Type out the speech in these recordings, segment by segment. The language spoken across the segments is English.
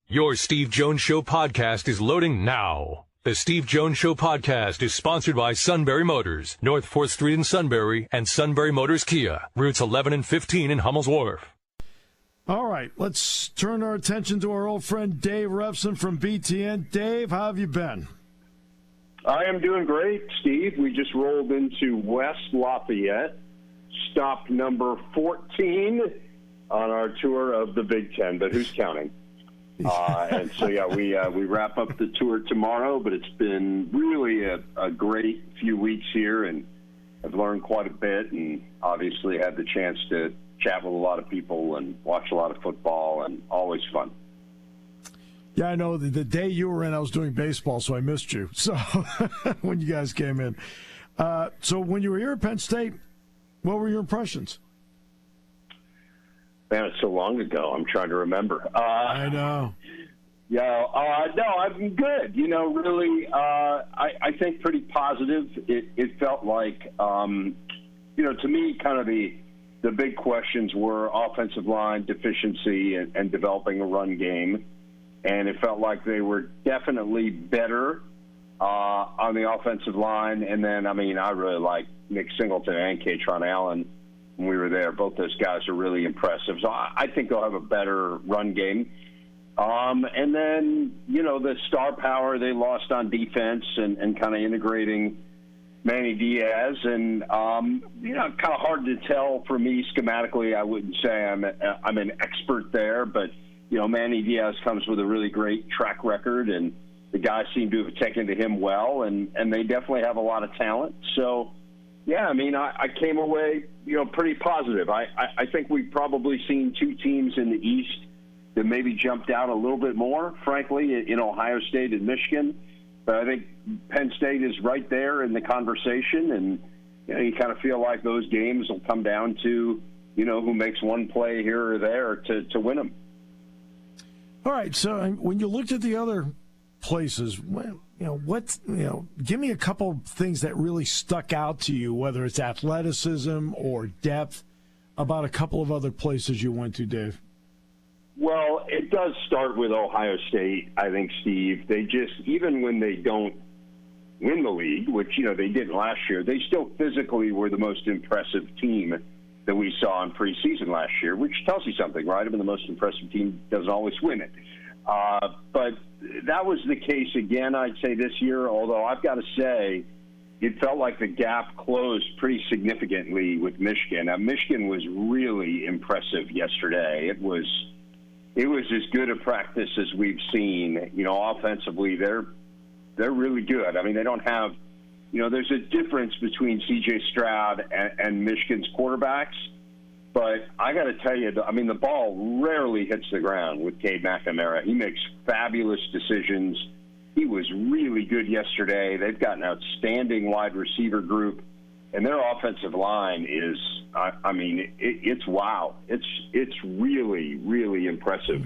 Your Steve Jones Show podcast is loading now. The Steve Jones Show podcast is sponsored by Sunbury Motors, North 4th Street in Sunbury, and Sunbury Motors Kia, routes 11 and 15 in Hummel's Wharf. All right, let's turn our attention to our old friend Dave Revsine from BTN. Dave, how have you been? I am doing great, Steve. We just rolled into West Lafayette, stop number 14 on our tour of the Big Ten, but who's counting? And so, we wrap up the tour tomorrow, but it's been really a great few weeks here, and I've learned quite a bit and obviously had the chance to chat with a lot of people and watch a lot of football, and always fun. Yeah, I know. The day you were in, I was doing baseball, so I missed you. So when you guys came in. So when you were here at Penn State, what were your impressions? Man, it's so long ago. I'm trying to remember. I know. Yeah, no, I'm good. Really, I think pretty positive. It felt like, to me, kind of the big questions were offensive line deficiency and developing a run game. And it felt like they were definitely better on the offensive line. And then, I really like Nick Singleton and Kaytron Allen when we were there. Both those guys are really impressive. So I think they'll have a better run game. And then, the star power they lost on defense and kind of integrating Manny Diaz. And, kind of hard to tell for me schematically. I wouldn't say I'm an expert there, but, Manny Diaz comes with a really great track record, and the guys seem to have taken to him well, and they definitely have a lot of talent. So, yeah, I came away, pretty positive. I think we've probably seen two teams in the East that maybe jumped out a little bit more, frankly, in Ohio State and Michigan. But I think Penn State is right there in the conversation, and you kind of feel like those games will come down to, who makes one play here or there to win them. All right, so when you looked at the other places, give me a couple things that really stuck out to you, whether it's athleticism or depth, about a couple of other places you went to, Dave. Well, it does start with Ohio State, I think, Steve. They just, even when they don't win the league, which, they didn't last year, they still physically were the most impressive team that we saw in preseason last year, which tells you something, right? The most impressive team doesn't always win it. But that was the case again, I'd say, this year, although I've got to say it felt like the gap closed pretty significantly with Michigan. Now, Michigan was really impressive yesterday. It was as good a practice as we've seen. Offensively, they're really good. They don't have, there's a difference between C.J. Stroud and Michigan's quarterbacks. But I got to tell you, the ball rarely hits the ground with Cade McNamara. He makes fabulous decisions. He was really good yesterday. They've got an outstanding wide receiver group, and their offensive line is, it's wow. It's really, really impressive.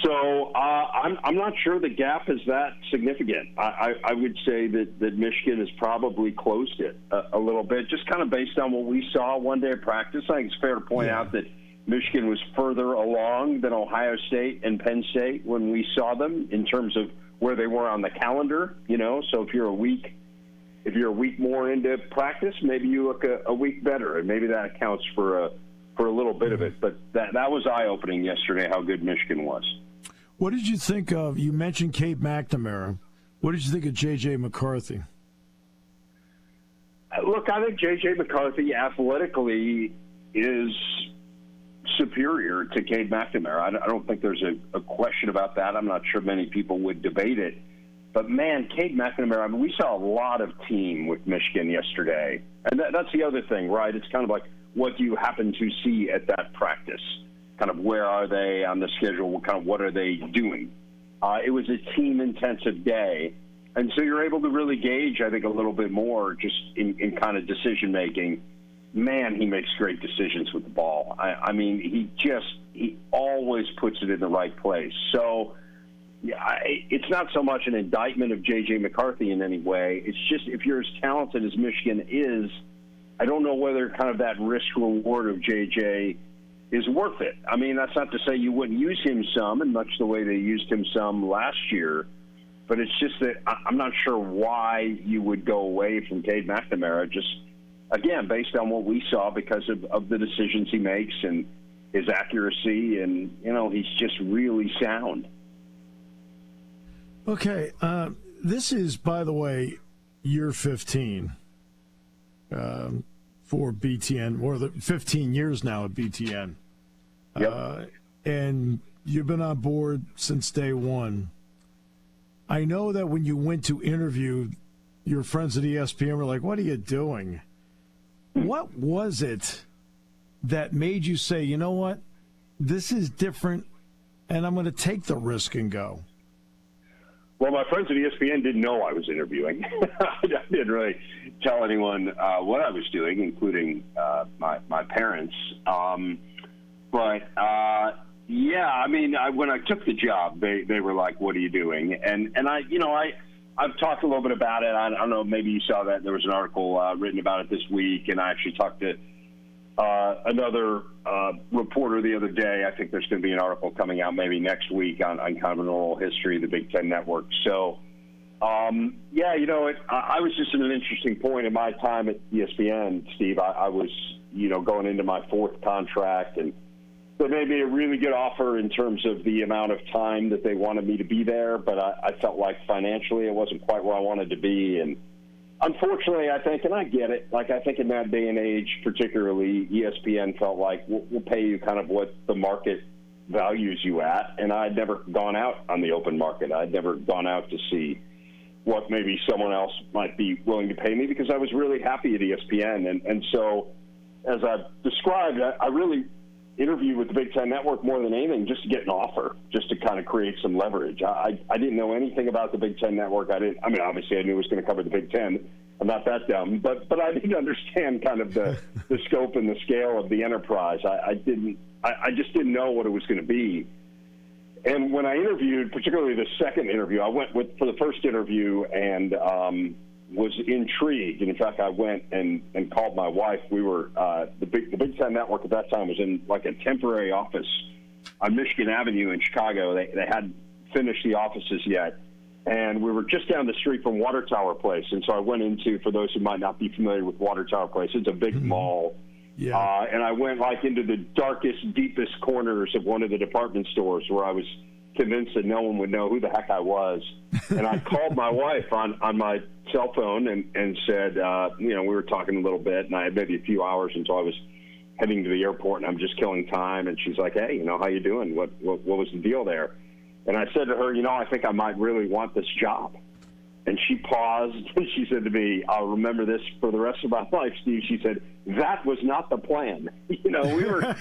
So I'm not sure the gap is that significant. I would say that Michigan has probably closed it a little bit, just kind of based on what we saw one day of practice. I think it's fair to point out that Michigan was further along than Ohio State and Penn State when we saw them in terms of where they were on the calendar. So if you're a week more into practice, maybe you look a week better, and maybe that accounts for a little bit of it. But that was eye-opening yesterday, how good Michigan was. What did you think of, you mentioned Cade McNamara, what did you think of J.J. McCarthy? Look, I think J.J. McCarthy athletically is superior to Cade McNamara. I don't think there's a question about that. I'm not sure many people would debate it. But, man, Cade McNamara, we saw a lot of team with Michigan yesterday. And that's the other thing, right? It's kind of like, what do you happen to see at that practice? Kind of where are they on the schedule? What are they doing? It was a team-intensive day. And so you're able to really gauge, I think, a little bit more just in kind of decision-making. Man, he makes great decisions with the ball. He always puts it in the right place. So it's not so much an indictment of J.J. McCarthy in any way. It's just, if you're as talented as Michigan is, I don't know whether kind of that risk-reward of J.J. is worth it. I mean, that's not to say you wouldn't use him some, and much the way they used him some last year. But it's just that I'm not sure why you would go away from Cade McNamara, just, again, based on what we saw because of the decisions he makes and his accuracy. And, he's just really sound. Okay. This is, by the way, year 15 for BTN, or the 15 years now at BTN. Yep. And you've been on board since day one. I know that when you went to interview, your friends at ESPN were like, what are you doing? What was it that made you say, you know what, this is different, and I'm going to take the risk and go? Well, my friends at ESPN didn't know I was interviewing. I didn't really tell anyone what I was doing, including my parents. Yeah, I mean, when I took the job, they were like, "What are you doing?" And I've talked a little bit about it. I don't know, maybe you saw that there was an article written about it this week, and I actually talked to another reporter the other day. I think there's going to be an article coming out maybe next week on kind of an oral history of the Big Ten Network. So, yeah, I was just at an interesting point in my time at ESPN, Steve. I was, going into my fourth contract, and they made me a really good offer in terms of the amount of time that they wanted me to be there, but I felt like financially it wasn't quite where I wanted to be. And unfortunately, I think, and I get it, like I think in that day and age particularly, ESPN felt like we'll pay you kind of what the market values you at, and I'd never gone out on the open market. I'd never gone out to see what maybe someone else might be willing to pay me because I was really happy at ESPN. And so, as I've described, I really interview with the Big Ten Network more than anything just to get an offer, just to kind of create some leverage. I didn't know anything about the Big Ten Network. Obviously I knew it was going to cover the Big Ten. I'm not that dumb, but I didn't understand kind of the scope and the scale of the enterprise. I just didn't know what it was going to be. And when I interviewed, particularly the second interview, I went for the first interview and was intrigued. And in fact, I went and called my wife. We were the Big Ten Network at that time was in like a temporary office on Michigan Avenue in Chicago. They hadn't finished the offices yet, and we were just down the street from Water Tower Place. And so I went into, for those who might not be familiar with Water Tower Place, it's a big mall. Yeah. And I went like into the darkest, deepest corners of one of the department stores where I was convinced that no one would know who the heck I was. And I called my wife on my cell phone and said, we were talking a little bit, and I had maybe a few hours until I was heading to the airport, and I'm just killing time. And she's like, hey, how you doing? What was the deal there? And I said to her, I think I might really want this job. And she paused, and she said to me, I'll remember this for the rest of my life, Steve. She said, that was not the plan. We were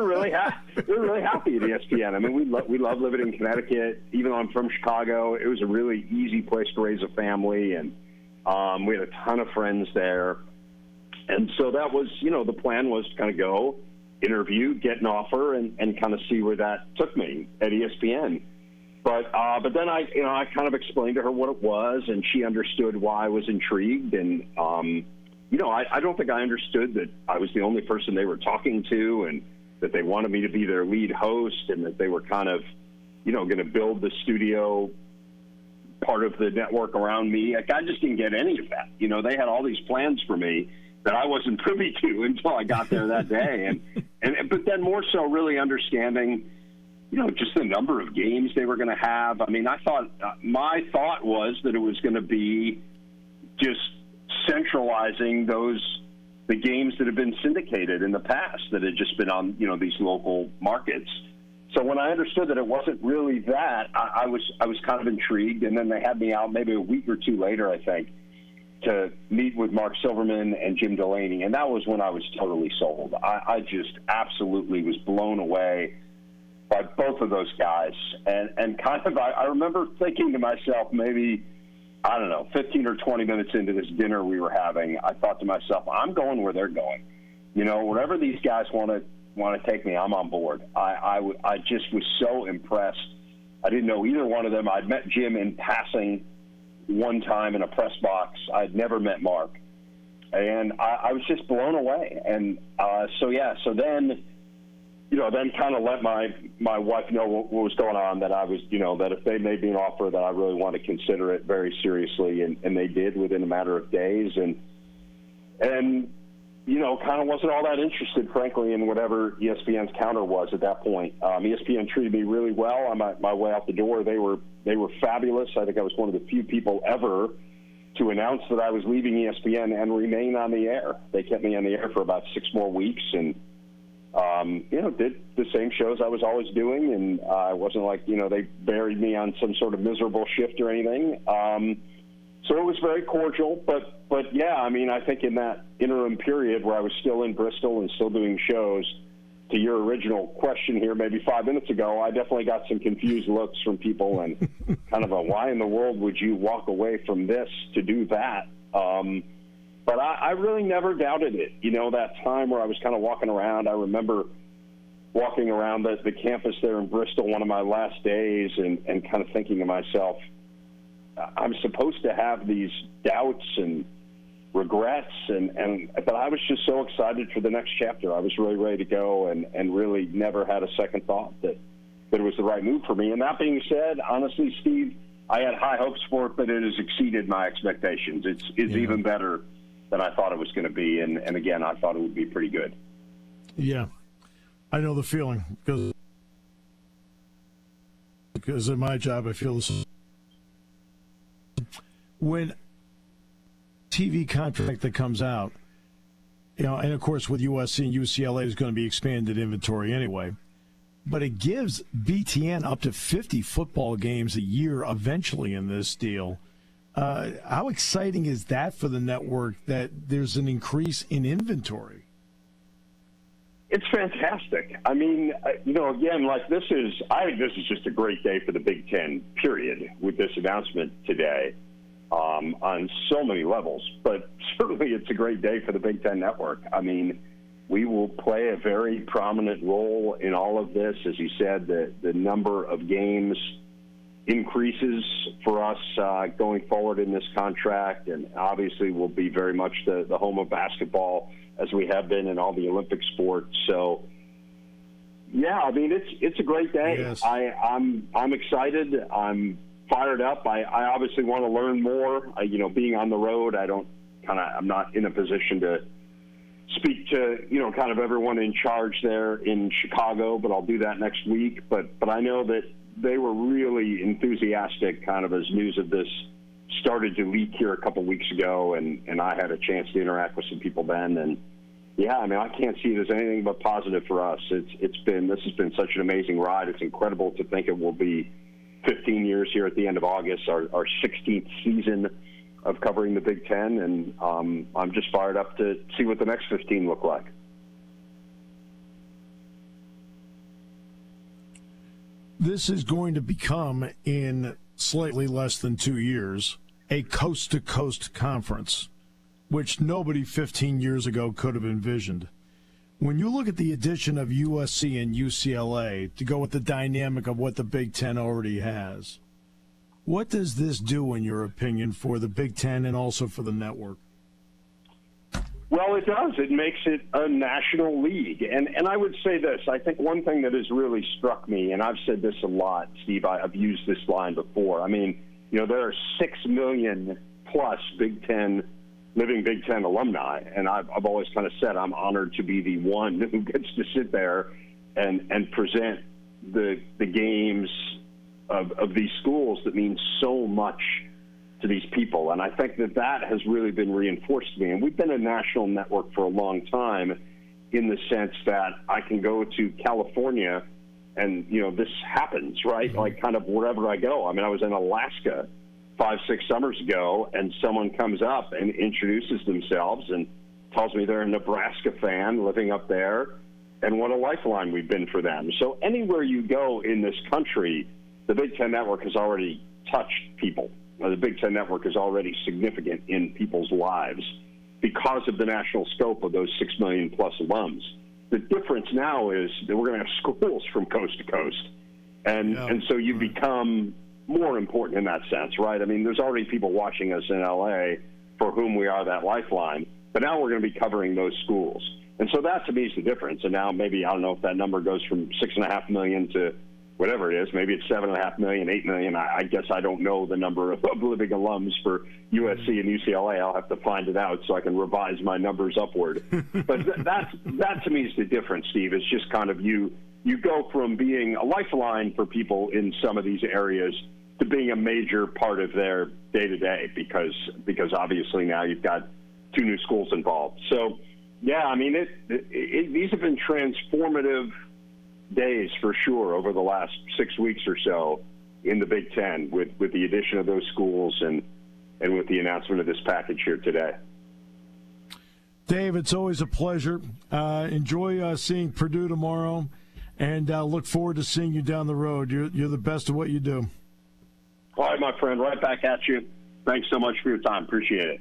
really happy at ESPN. I mean, we love living in Connecticut. Even though I'm from Chicago, it was a really easy place to raise a family, and we had a ton of friends there. And so that was, the plan was to kind of go, interview, get an offer, and kind of see where that took me at ESPN. But then I kind of explained to her what it was, and she understood why I was intrigued. And, I don't think I understood that I was the only person they were talking to, and that they wanted me to be their lead host, and that they were kind of, going to build the studio part of the network around me. Like, I just didn't get any of that. They had all these plans for me that I wasn't privy to until I got there that day. But then more so really understanding, just the number of games they were going to have. I mean, my thought was that it was going to be just centralizing the games that have been syndicated in the past that had just been on, these local markets. So when I understood that it wasn't really that, I was kind of intrigued. And then they had me out maybe a week or two later, I think, to meet with Mark Silverman and Jim Delaney. And that was when I was totally sold. I just absolutely was blown away by both of those guys. And kind of, I remember thinking to myself, maybe, 15 or 20 minutes into this dinner we were having, I thought to myself, I'm going where they're going. Wherever these guys want to take me, I'm on board. I just was so impressed. I didn't know either one of them. I'd met Jim in passing one time in a press box. I'd never met Mark. And I was just blown away. And so then then kind of let my wife know what was going on, that I was, that if they made me an offer that I really want to consider it very seriously, and they did within a matter of days, and kind of wasn't all that interested, frankly, in whatever ESPN's counter was at that point. ESPN treated me really well on my way out the door. They were fabulous. I think I was one of the few people ever to announce that I was leaving ESPN and remain on the air. They kept me on the air for about 6 more weeks, and did the same shows I was always doing, and it wasn't like, they buried me on some sort of miserable shift or anything. So it was very cordial, but yeah, I think in that interim period where I was still in Bristol and still doing shows, to your original question here maybe 5 minutes ago, I definitely got some confused looks from people and kind of why in the world would you walk away from this to do that? But I really never doubted it. That time where I was kind of walking around, I remember walking around the campus there in Bristol one of my last days and kind of thinking to myself, I'm supposed to have these doubts and regrets, but I was just so excited for the next chapter. I was really ready to go and really never had a second thought that it was the right move for me. And that being said, honestly, Steve, I had high hopes for it, but it has exceeded my expectations. It's even better than I thought it was going to be, and again, I thought it would be pretty good. Yeah, I know the feeling because in my job I feel this. When TV contract that comes out, and of course with USC and UCLA is going to be expanded inventory anyway, but it gives BTN up to 50 football games a year eventually in this deal. How exciting is that for the network that there's an increase in inventory? It's fantastic. Again, I think this is just a great day for the Big Ten, period, with this announcement today. On so many levels, but certainly it's a great day for the Big Ten Network. We will play a very prominent role in all of this. As you said, the number of games increases for us going forward in this contract, and obviously we'll be very much the home of basketball as we have been in all the Olympic sports. So, yeah, it's a great day. Yes. I'm excited. I'm fired up. I obviously want to learn more. Being on the road, I'm not in a position to speak to, kind of everyone in charge there in Chicago, but I'll do that next week. But I know that they were really enthusiastic kind of as news of this started to leak here a couple weeks ago, and I had a chance to interact with some people then. And yeah, I can't see it as anything but positive for us. This has been such an amazing ride. It's incredible to think it will be 15 years here at the end of August, our 16th season of covering the Big Ten, and I'm just fired up to see what the next 15 look like. This is going to become, in slightly less than 2 years, a coast-to-coast conference, which nobody 15 years ago could have envisioned. When you look at the addition of USC and UCLA to go with the dynamic of what the Big Ten already has, what does this do, in your opinion, for the Big Ten and also for the network? Well, it does. It makes it a national league. And I would say this. I think one thing that has really struck me, and I've said this a lot, Steve, I've used this line before. There are 6 million plus living Big Ten alumni, and I've always kind of said I'm honored to be the one who gets to sit there and present the games of these schools that mean so much to these people. And I think that has really been reinforced to me. And we've been a national network for a long time in the sense that I can go to California and, this happens, right? Mm-hmm. Like kind of wherever I go. I was in Alaska 5-6 summers ago, and someone comes up and introduces themselves and tells me they're a Nebraska fan living up there and what a lifeline we've been for them. So anywhere you go in this country, the Big Ten Network has already touched people. The Big Ten Network is already significant in people's lives because of the national scope of those 6 million plus alums. The difference now is that we're going to have schools from coast to coast. And so you become more important in that sense, right? There's already people watching us in L.A. for whom we are that lifeline, but now we're going to be covering those schools. And so that to me is the difference. And now maybe, I don't know if that number goes from $6.5 million to whatever it is. Maybe it's $7.5 million, $8 million. I guess I don't know the number of living alums for USC and UCLA. I'll have to find it out so I can revise my numbers upward. But that to me is the difference, Steve. It's just kind of you go from being a lifeline for people in some of these areas to being a major part of their day-to-day because obviously now you've got 2 new schools involved. So, yeah, I mean, these have been transformative days for sure over the last 6 weeks or so in the Big Ten with the addition of those schools and with the announcement of this package here today. Dave, it's always a pleasure. Enjoy seeing Purdue tomorrow, and look forward to seeing you down the road. You're the best at what you do. All right, my friend, right back at you. Thanks so much for your time. Appreciate it.